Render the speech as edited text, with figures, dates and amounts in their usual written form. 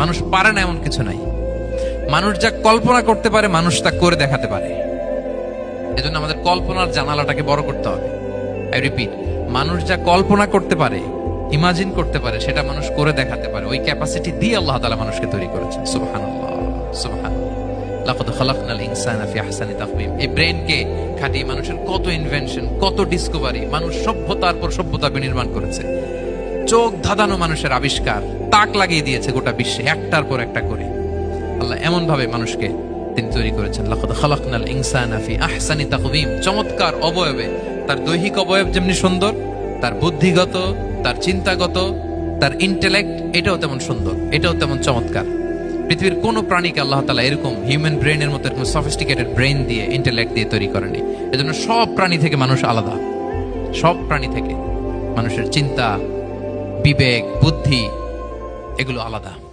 মানুষ পারে না এমন কিছু নাই। মানুষ যা কল্পনা করতে পারে মানুষ তা করে দেখাতে পারে। এজন্য আমাদের কল্পনার জানালাটাকে বড় করতে হবে। আই রিপিট, মানুষ যা কল্পনা করতে পারে, ইমাজিন করতে পারে, সেটা মানুষ করে দেখাতে পারে। ওই ক্যাপাসিটি দিয়ে আল্লাহ তাআলা মানুষকে তৈরি করেছেন। সুবহানাল্লাহ, সুবহানাল্লাহ। লাকাদ খালাকনাল ইনসানা ফি আহসানি তাকওয়িম। এই ব্রেনকে খাটিয়ে মানুষের কত ইনভেনশন, কত ডিসকভারি, মানুষ সভ্যতার পর সভ্যতা বিনির্মাণ করেছে। চোখ ধাঁধানো মানুষের আবিষ্কার তাক লাগিয়ে দিয়েছে গোটা বিশ্বে, একটার পর একটা করে। আল্লাহ এমন ভাবে মানুষকে তিনি তৈরি করেছেন। লাকাদ খালাকনাল ইনসানা ফি আহসানি তাকওয়িম। চমৎকার অবয়বে, তার দৈহিক অবয়ব যেমনি সুন্দর, তার বুদ্ধিগত, তার চিন্তাগত, তার ইন্টেলেক্ট, এটাও তেমন সুন্দর, এটাও তেমন চমৎকার। পৃথিবীর কোন প্রাণীকে আল্লাহ তাআলা এরকম হিউম্যান ব্রেনের মতো এরকম সফিস্টিকেটেড ব্রেন দিয়ে, ইন্টেলেক্ট দিয়ে তৈরি করেনি। এজন্য সব প্রাণী থেকে মানুষ আলাদা। সব প্রাণী থেকে মানুষের চিন্তা, বিবেক, বুদ্ধি এগুলো আলাদা।